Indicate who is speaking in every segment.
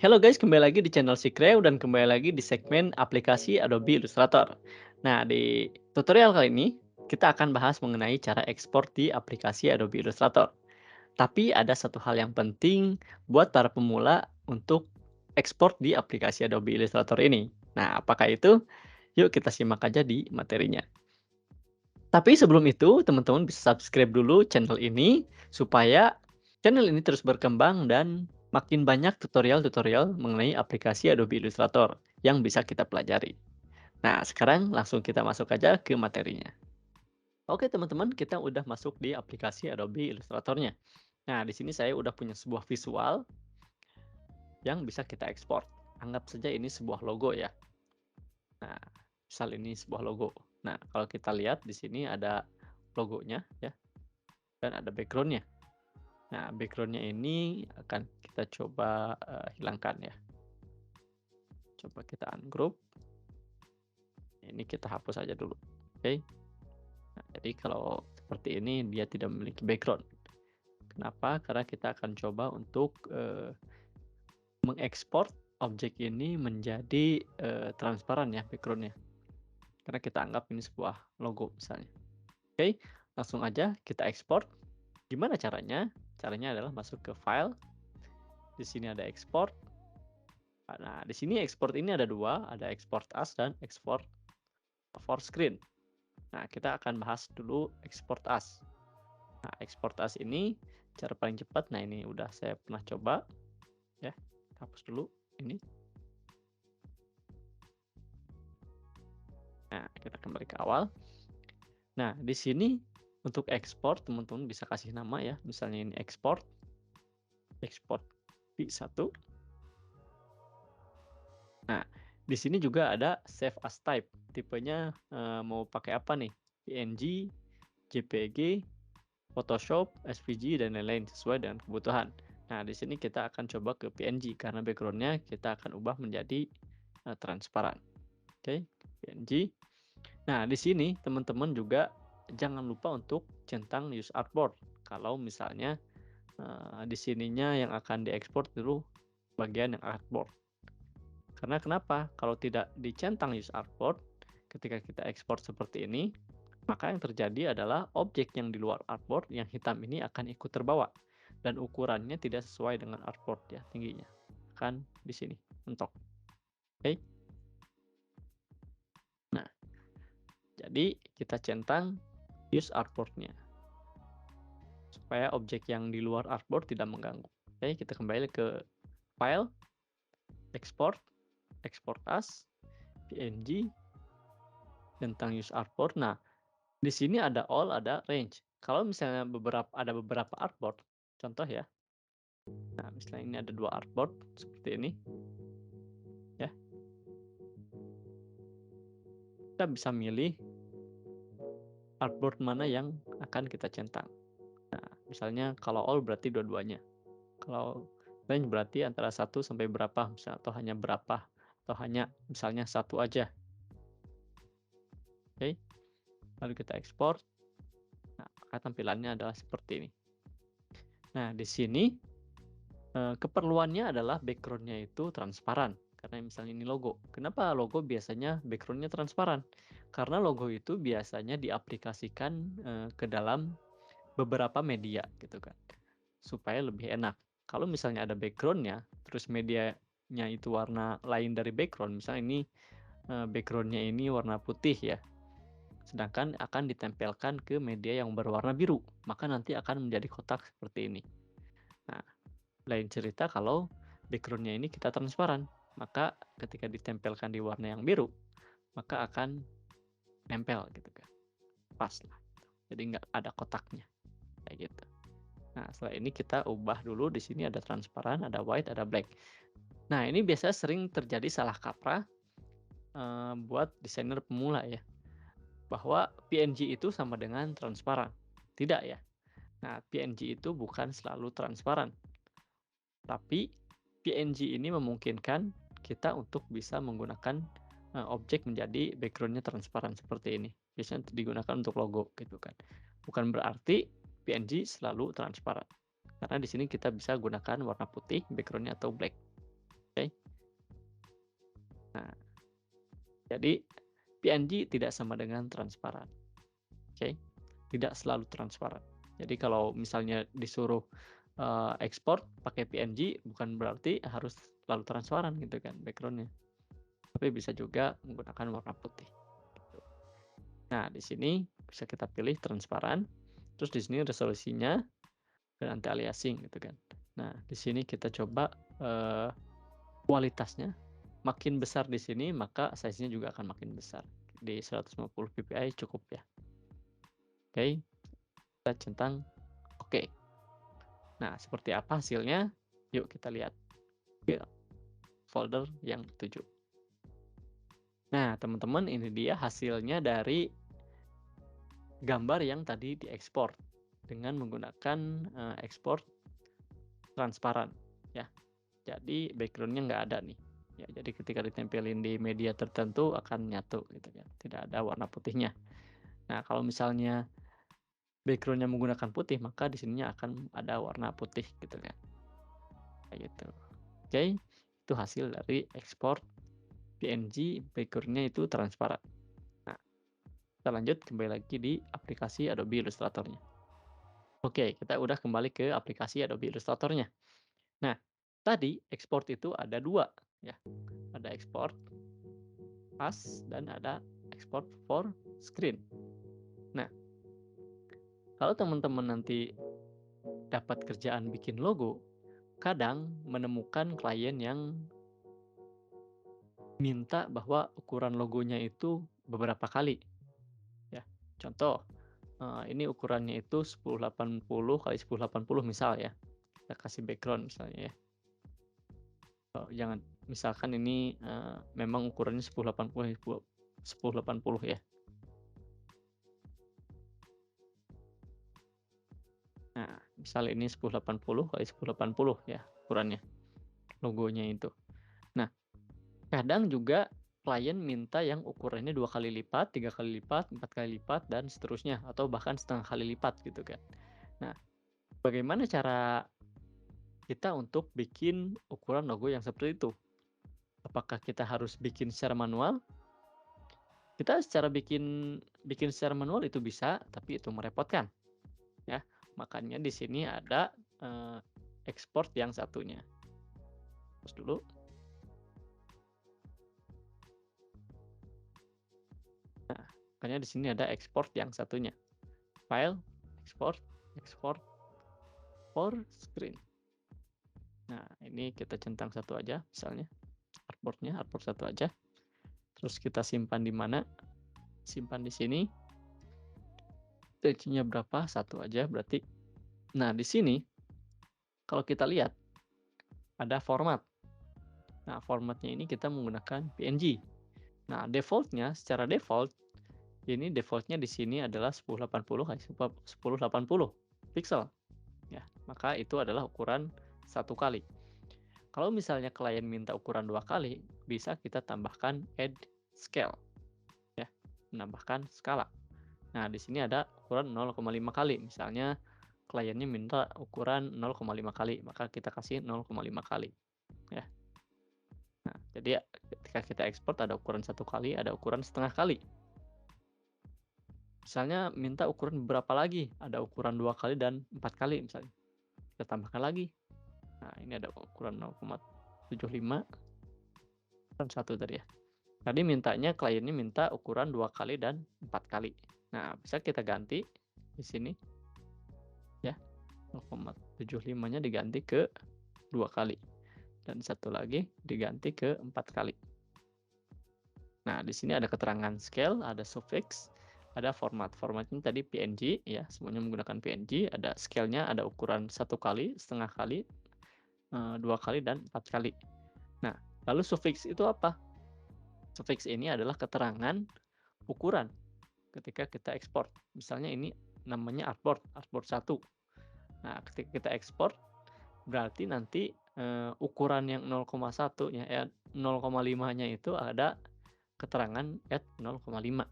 Speaker 1: Halo guys, kembali lagi di channel si Kreo dan kembali lagi di segmen aplikasi Adobe Illustrator. Nah, di tutorial kali ini kita akan bahas mengenai cara ekspor di aplikasi Adobe Illustrator. Tapi ada satu hal yang penting buat para pemula untuk ekspor di aplikasi Adobe Illustrator ini. Nah, apakah itu? Yuk kita simak aja di materinya. Tapi sebelum itu, teman-teman bisa subscribe dulu channel ini supaya channel ini terus berkembang dan makin banyak tutorial-tutorial mengenai aplikasi Adobe Illustrator yang bisa kita pelajari. Nah, sekarang langsung kita masuk aja ke materinya. Oke, teman-teman, kita udah masuk di aplikasi Adobe Illustratornya. Nah, di sini saya udah punya sebuah visual yang bisa kita ekspor. Anggap saja ini sebuah logo ya. Nah, misal ini sebuah logo. Nah, kalau kita lihat di sini ada logonya ya dan ada backgroundnya. Nah, backgroundnya ini akan kita coba hilangkan ya. Coba kita ungroup. Ini kita hapus aja dulu. Oke. Nah, jadi kalau seperti ini dia tidak memiliki background. Kenapa? Karena kita akan coba untuk mengekspor objek ini menjadi transparan ya backgroundnya. Karena kita anggap ini sebuah logo misalnya. Oke, langsung aja kita ekspor. Gimana caranya? Caranya adalah masuk ke file. Di sini ada export. Nah, di sini export ini ada dua, ada export as dan export for screen. Nah, kita akan bahas dulu export as. Nah, export as ini cara paling cepat. Nah, ini udah saya pernah coba ya. Hapus dulu ini. Nah, kita kembali ke awal. Nah, di sini untuk export teman-teman bisa kasih nama ya. Misalnya ini export V1. Nah, di sini juga ada save as type. Tipenya mau pakai apa nih? PNG, JPG, Photoshop, SVG, dan lain-lain sesuai dengan kebutuhan. Nah, di sini kita akan coba ke PNG karena backgroundnya kita akan ubah menjadi transparan. Oke, PNG. Nah, di sini teman-teman juga jangan lupa untuk centang use artboard. Kalau misalnya di sininya yang akan diekspor dulu bagian yang artboard. Karena kenapa? Kalau tidak dicentang use artboard, ketika kita ekspor seperti ini, maka yang terjadi adalah objek yang di luar artboard yang hitam ini akan ikut terbawa dan ukurannya tidak sesuai dengan artboard ya tingginya. Kan di sini mentok. Oke. Nah, jadi kita centang use artboard-nya supaya objek yang di luar artboard tidak mengganggu. Oke, kita kembali ke file, export, export as, PNG, tentang use artboard. Nah, di sini ada all, ada range. Kalau misalnya ada beberapa artboard, contoh ya. Nah, misalnya ini ada dua artboard seperti ini, ya. Kita bisa milih artboard mana yang akan kita centang. Nah, misalnya kalau all berarti dua-duanya. Kalau range berarti antara 1 sampai berapa, misalnya, atau hanya berapa, atau hanya misalnya satu aja. Oke, lalu kita ekspor. Nah, maka tampilannya adalah seperti ini. Nah, di sini keperluannya adalah backgroundnya itu transparan. Karena misalnya ini logo. Kenapa logo biasanya backgroundnya transparan? Karena logo itu biasanya diaplikasikan ke dalam beberapa media gitu kan. Supaya lebih enak. Kalau misalnya ada backgroundnya, terus medianya itu warna lain dari background, misalnya ini backgroundnya ini warna putih ya. Sedangkan akan ditempelkan ke media yang berwarna biru, maka nanti akan menjadi kotak seperti ini. Nah, lain cerita kalau backgroundnya ini kita transparan, maka ketika ditempelkan di warna yang biru, maka akan nempel gitu kan, pas lah. Jadi nggak ada kotaknya, kayak gitu. Nah, setelah ini kita ubah dulu di sini ada transparan, ada white, ada black. Nah, ini biasanya sering terjadi salah kaprah buat desainer pemula ya, bahwa PNG itu sama dengan transparan. Tidak ya. Nah, PNG itu bukan selalu transparan. Tapi PNG ini memungkinkan kita untuk bisa menggunakan objek menjadi backgroundnya transparan seperti ini. Biasanya digunakan untuk logo gitu kan. Bukan berarti PNG selalu transparan. Karena di sini kita bisa gunakan warna putih backgroundnya atau black. Oke. Jadi PNG tidak sama dengan transparan. Oke, tidak selalu transparan. Jadi kalau misalnya disuruh ekspor pakai PNG, bukan berarti harus selalu transparan gitu kan backgroundnya. Tapi bisa juga menggunakan warna putih. Gitu. Nah, di sini bisa kita pilih transparan. Terus di sini resolusinya dan anti aliasing gitu kan. Nah, di sini kita coba kualitasnya. Makin besar di sini, maka size-nya juga akan makin besar. Di 150 ppi cukup ya. Oke, kita centang oke. Nah, seperti apa hasilnya? Yuk kita lihat ke folder yang dituju. Nah, teman-teman, ini dia hasilnya dari gambar yang tadi diekspor dengan menggunakan ekspor transparan ya. Jadi backgroundnya nggak ada nih. Ya, jadi ketika ditempelin di media tertentu akan nyatu gitu kan. Tidak ada warna putihnya. Nah, kalau misalnya backgroundnya menggunakan putih, maka di sininya akan ada warna putih gitu kan. Kayak gitu. Oke, itu hasil dari ekspor PNG backgroundnya itu transparan. Nah, kita lanjut kembali lagi di aplikasi Adobe Illustrator-nya. Oke, kita udah kembali ke aplikasi Adobe Illustrator-nya. Nah, tadi ekspor itu ada dua ya. Ada ekspor as dan ada ekspor for screen. Nah, kalau teman-teman nanti dapat kerjaan bikin logo, kadang menemukan klien yang minta bahwa ukuran logonya itu beberapa kali ya. Contoh, ini ukurannya itu 1080 kali 1080 misal ya. Kita kasih background misalnya ya. Jangan misalkan ini memang ukurannya 1080 ya. Nah, misal ini 1080 kali 1080 ya ukurannya, logonya itu. Nah, kadang juga klien minta yang ukurannya 2 kali lipat, 3 kali lipat, 4 kali lipat, dan seterusnya, atau bahkan setengah kali lipat gitu kan. Nah, bagaimana cara kita untuk bikin ukuran logo yang seperti itu? Apakah kita harus bikin secara manual? Kita secara bikin secara manual itu bisa, tapi itu merepotkan ya. Makanya di sini ada export yang satunya. Terus dulu. Nah, makanya di sini ada export yang satunya. File, export, export for screen. Nah, ini kita centang satu aja misalnya. Artboardnya, artboard satu aja. Terus kita simpan di mana? Simpan di sini. Textnya berapa? Satu aja berarti. Nah, di sini kalau kita lihat ada format. Nah, formatnya ini kita menggunakan PNG. Nah, defaultnya secara default ini defaultnya di sini adalah 1080 kali 1080 pixel. Ya, maka itu adalah ukuran satu kali. Kalau misalnya klien minta ukuran 2 kali, bisa kita tambahkan add scale. Ya, menambahkan skala. Nah, di sini ada ukuran 0,5 kali. Misalnya kliennya minta ukuran 0,5 kali, maka kita kasih 0,5 kali. Ya. Nah, jadi ketika kita ekspor ada ukuran 1 kali, ada ukuran setengah kali. Misalnya minta ukuran berapa lagi? Ada ukuran 2 kali dan 4 kali misalnya. Kita tambahkan lagi. Nah, ini ada ukuran 0,75 dan 1 tadi ya. Tadi mintanya kliennya minta ukuran 2 kali dan 4 kali. Nah, bisa kita ganti di sini ya. 0,75-nya diganti ke 2 kali. Dan satu lagi diganti ke 4 kali. Nah, di sini ada keterangan scale, ada suffix, ada format. Formatnya tadi PNG ya, semuanya menggunakan PNG. Ada scale-nya, ada ukuran 1 kali, setengah kali, 2 kali, dan 4 kali. Nah, lalu suffix itu apa? Suffix ini adalah keterangan ukuran ketika kita ekspor. Misalnya ini namanya artboard 1. Nah, ketika kita ekspor, berarti nanti ukuran yang 0,1-nya, 0,5-nya itu ada keterangan at 0,5.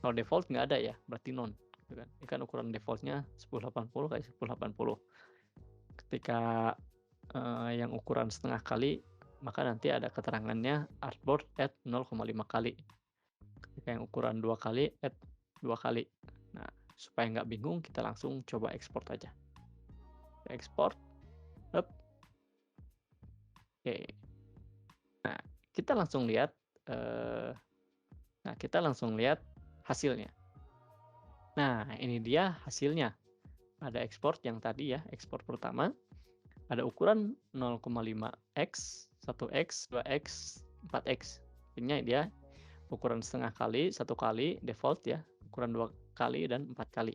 Speaker 1: Kalau default nggak ada ya, berarti non. Gitu kan. Ini kan ukuran defaultnya 1080 kali 1080. Ketika yang ukuran setengah kali maka nanti ada keterangannya artboard add 0,5 kali. Ketika yang ukuran 2 kali, add 2 kali. Nah, supaya nggak bingung, kita langsung coba ekspor aja. Ekspor, up, oke. Nah, kita langsung lihat, eee, kita langsung lihat hasilnya. Nah, ini dia hasilnya. Ada ekspor yang tadi ya, ekspor pertama, ada ukuran 0,5x, 1x, 2x, 4x. Intinya dia ukuran setengah kali, 1 kali, default ya, ukuran 2 kali dan 4 kali.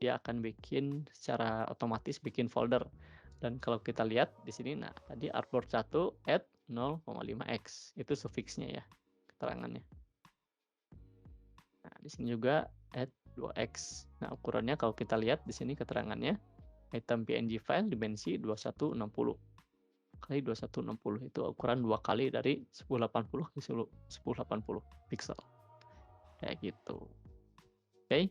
Speaker 1: Dia akan bikin secara otomatis bikin folder. Dan kalau kita lihat di sini, nah tadi artboard 1 add 0,5x, itu sufiksnya ya, keterangannya. Nah, di sini juga add 2x. Nah, ukurannya kalau kita lihat di sini keterangannya, item PNG file dimensi 2160 kali 2160, itu ukuran 2 kali dari 1080 ke 1080 pixel. Kayak gitu. Oke.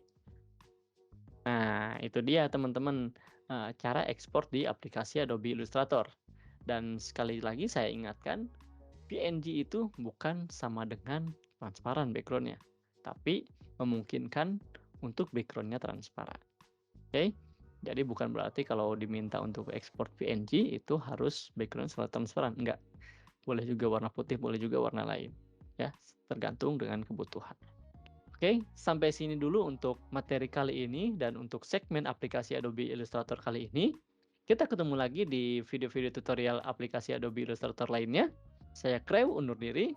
Speaker 1: Nah, itu dia teman-teman, cara ekspor di aplikasi Adobe Illustrator. Dan sekali lagi saya ingatkan, PNG itu bukan sama dengan transparan background-nya, tapi memungkinkan untuk background-nya transparan. Oke? Jadi bukan berarti kalau diminta untuk ekspor PNG itu harus background selalu transparan, enggak. Boleh juga warna putih, boleh juga warna lain, ya, tergantung dengan kebutuhan. Oke, sampai sini dulu untuk materi kali ini dan untuk segmen aplikasi Adobe Illustrator kali ini. Kita ketemu lagi di video-video tutorial aplikasi Adobe Illustrator lainnya. Saya Krew undur diri.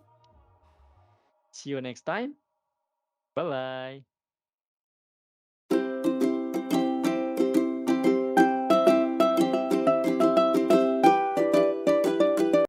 Speaker 1: See you next time. Bye-bye.